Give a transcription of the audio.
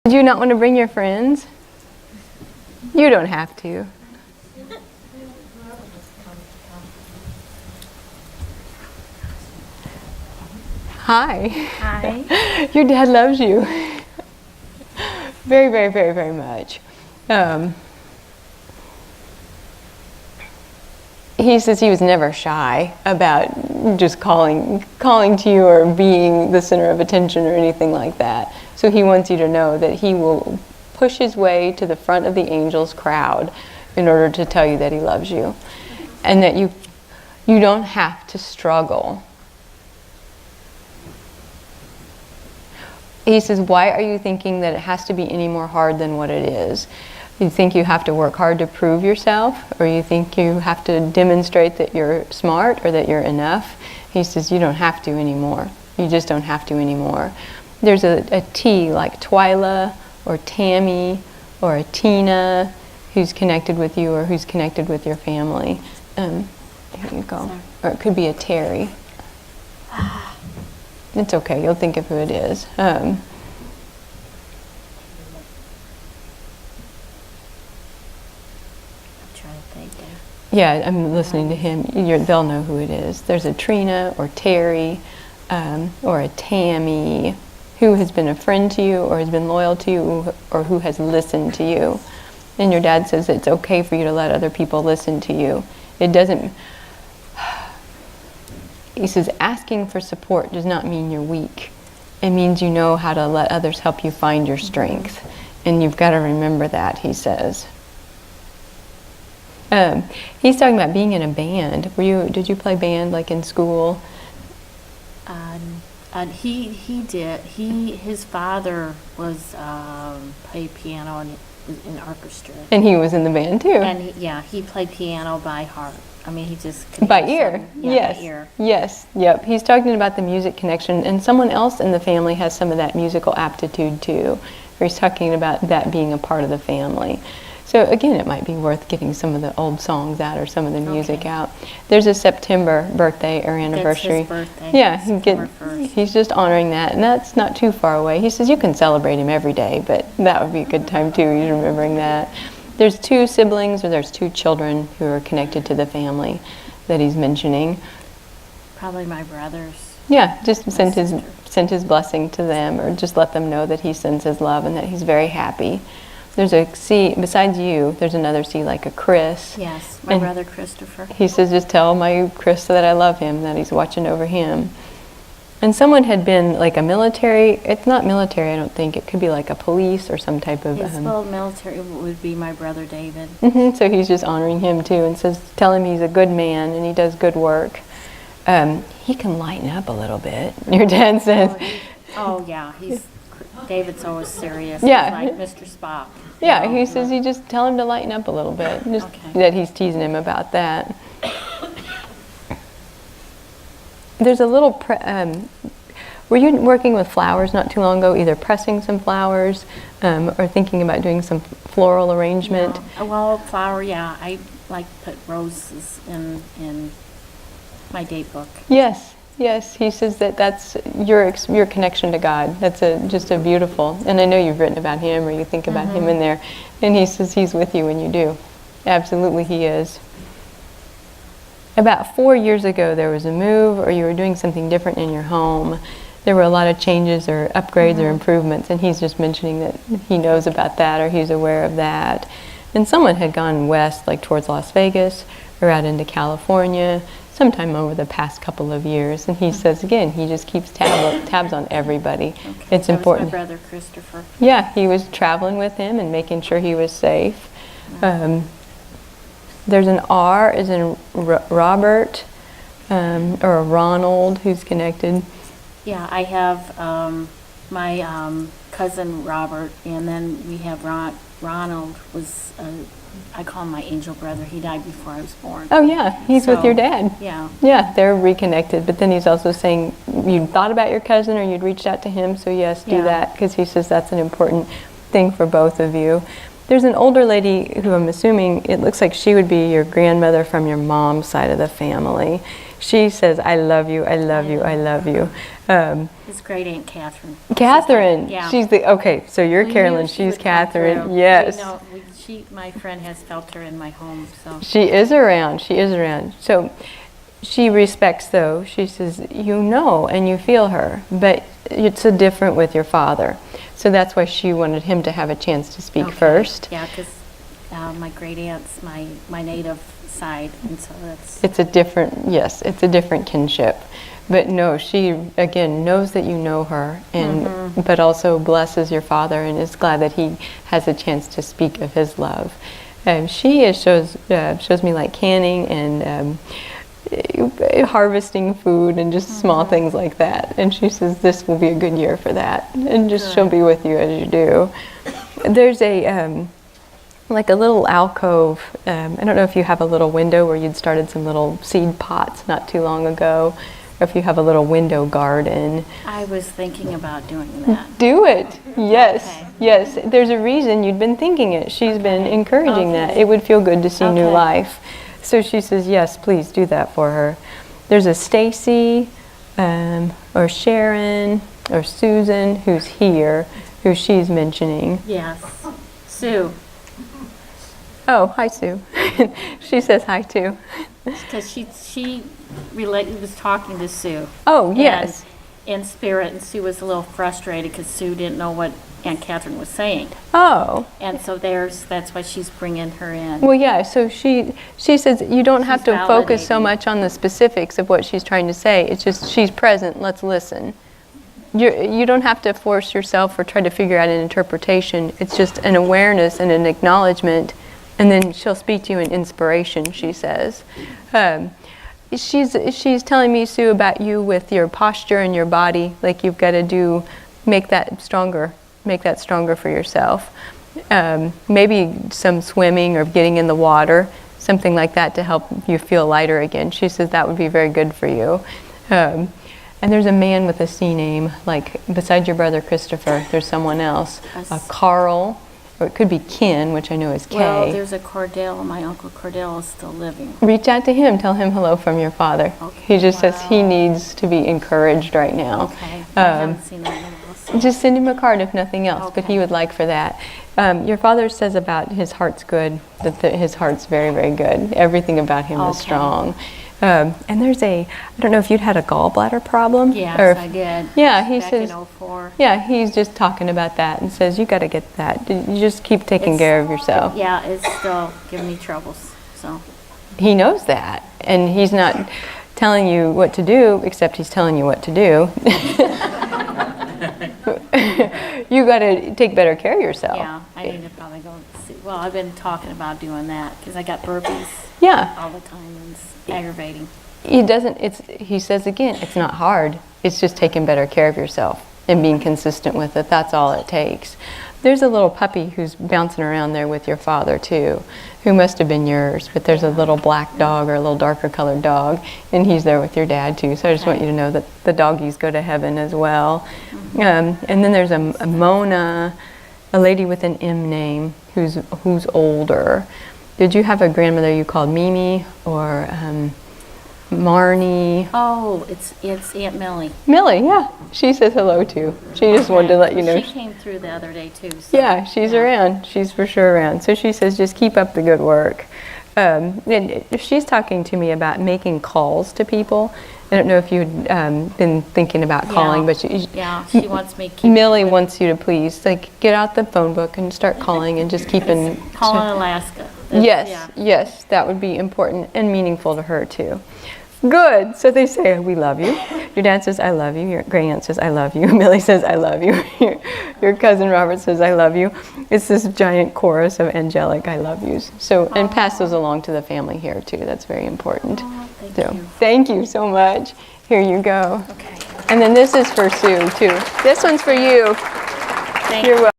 Do you not want to bring your friends? You don't have to. Hi. Hi. Your dad loves you. Very, very, very, very much. He says he was never shy about just calling to you or being the center of attention or anything like that. So he wants you to know that he will push his way to the front of the angels crowd in order to tell you that he loves you. And that you don't have to struggle. He says, why are you thinking that it has to be any more hard than what it is? You think you have to work hard to prove yourself, or you think you have to demonstrate that you're smart or that you're enough? He says, you don't have to anymore. You just don't have to anymore. There's a T like Twyla or Tammy or a Tina who's connected with you or who's connected with your family. Here you go. Or it could be a Terry. It's okay, you'll think of who it is. I'm trying to think. Yeah, I'm listening to him. They'll know who it is. There's a Trina or Terry or a Tammy who has been a friend to you or has been loyal to you or who has listened to you. And your dad says it's okay for you to let other people listen to you. It doesn't... He says asking for support does not mean you're weak. It means you know how to let others help you find your strength. And you've got to remember that, he says. He's talking about being in a band. Did you play band like in school? He did. His father was played piano and was in orchestra. And he was in the band too. And he played piano by heart. I mean, he just could by ear. Yes. By ear. Yes. Yep. He's talking about the music connection, and someone else in the family has some of that musical aptitude too. Or he's talking about that being a part of the family. So again, it might be worth getting some of the old songs out or some of the music out. There's a September birthday or anniversary. That's his birthday. Yeah, he's just honoring that, and that's not too far away. He says you can celebrate him every day, but that would be a good time too. He's remembering that. There's 2 siblings, or there's 2 children who are connected to the family that he's mentioning. Probably my brothers. Yeah, just send his blessing to them, or just let them know that he sends his love and that he's very happy. There's a C, besides you, there's another C like a Chris. Yes, my brother Christopher. He says, just tell my Chris that I love him, that he's watching over him. And someone had been like a military, it's not military, I don't think, it could be like a police or some type of... military would be my brother David. So he's just honoring him too, and says, tell him he's a good man and he does good work. He can lighten up a little bit, your dad says. David's always serious. Yeah. He's like Mr. Spock. Yeah, he says you just tell him to lighten up a little bit. Just that he's teasing him about that. There's a little... were you working with flowers not too long ago, either pressing some flowers or thinking about doing some floral arrangement? Yeah. Well, flower, yeah. I like put roses in my date book. Yes. Yes, he says that's your connection to God. That's just a beautiful, and I know you've written about him or you think about him in there, and he says he's with you when you do. Absolutely he is. About 4 years ago there was a move, or you were doing something different in your home. There were a lot of changes or upgrades or improvements, and he's just mentioning that he knows about that or he's aware of that. And someone had gone west, like towards Las Vegas or out into California, sometime over the past couple of years, and he says again, he just keeps tabs on everybody. Okay, it's important. That was my brother Christopher. Yeah, he was traveling with him and making sure he was safe. There's an R as in Robert or a Ronald who's connected. Yeah, I have my cousin Robert, and then we have Ronald was. I call him my angel brother. He died before I was born. Oh yeah, he's with your dad. Yeah. Yeah, they're reconnected. But then he's also saying you thought about your cousin or you'd reached out to him. So yes, do that, because he says that's an important thing for both of you. There's an older lady who I'm assuming it looks like she would be your grandmother from your mom's side of the family. She says, I love you, I love you, I love you. His great aunt Catherine. Catherine, Yeah. she's the, okay, so you're We Carolyn, knew she she's would come Catherine, through. yes. We know, my friend has felt her in my home, so. She is around, she is around. So she respects though, she says, you know and you feel her, but it's a different with your father. So that's why she wanted him to have a chance to speak first. Yeah, because my great aunt's my native side, and so that's. It's a different, yes, it's a different kinship. But no, she, again, knows that you know her, and but also blesses your father and is glad that he has a chance to speak of his love. She shows me like canning and harvesting food and just small things like that. And she says this will be a good year for that. And just she'll be with you as you do. There's a like a little alcove. I don't know if you have a little window where you'd started some little seed pots not too long ago, or if you have a little window garden. I was thinking about doing that. Do it. Yes. Okay. Yes. There's a reason you'd been thinking it. She's been encouraging that. It would feel good to see new life. So she says, yes, please do that for her. There's a Stacy or Sharon or Susan who's here, who she's mentioning. Yes. Sue. Oh, hi, Sue. She says hi, too. Because she was talking to Sue. Oh, yes. In spirit, and Sue was a little frustrated because Sue didn't know what Aunt Catherine was saying. Oh. And so that's why she's bringing her in. Well, yeah, so she says you don't have to focus so much on the specifics of what she's trying to say. It's just she's present, let's listen. You don't have to force yourself or try to figure out an interpretation. It's just an awareness and an acknowledgement, and then she'll speak to you in inspiration, she says. She's telling me, Sue, about you with your posture and your body, like you've got to make that stronger for yourself. Maybe some swimming or getting in the water, something like that to help you feel lighter again. She says that would be very good for you. And there's a man with a C name, like beside your brother Christopher, there's someone else, Carl, or it could be Ken, which I know is K. Well, there's a Cordell, my Uncle Cordell is still living. Reach out to him, tell him hello from your father. Okay, He just says he needs to be encouraged right now. Okay, I haven't seen that else. Just send him a card if nothing else, but he would like for that. Your father says about his heart's good, that his heart's very, very good. Everything about him is strong. And there's I don't know if you'd had a gallbladder problem. Yes, or if, I did. Yeah, he Back says. in 04. Yeah, he's just talking about that and says you got to get that. You just keep taking care of yourself. Yeah, it's still giving me troubles. So. He knows that, and he's not telling you what to do, except he's telling you what to do. You got to take better care of yourself. Yeah, I need to probably go see. Well, I've been talking about doing that because I got burpees all the time, and it's aggravating. He says again, it's not hard. It's just taking better care of yourself and being consistent with it. That's all it takes. There's a little puppy who's bouncing around there with your father too, who must have been yours, but there's a little black dog or a little darker colored dog, and he's there with your dad too. So I just want you to know that the doggies go to heaven as well. And then there's a Mona, a lady with an M name who's older. Did you have a grandmother you called Mimi or Marnie? Oh, it's Aunt Millie. Millie, yeah. She says hello too. She just wanted to let you know. She came through the other day too. So, yeah, she's around. She's for sure around. So she says just keep up the good work. And she's talking to me about making calls to people. I don't know if you'd been thinking about calling, but she wants me. Millie wants you to please get out the phone book and start calling and just keeping. Calling Alaska. Yes, that would be important and meaningful to her too. Good. So they say, we love you. Your dad says, I love you. Your great aunt says, I love you. Millie says, I love you. Your cousin Robert says, I love you. It's this giant chorus of angelic I love yous. So, and pass those along to the family here too. That's very important. Thank you. Thank you so much. Here you go. Okay. And then this is for Sue too. This one's for you. Thank you. You're welcome.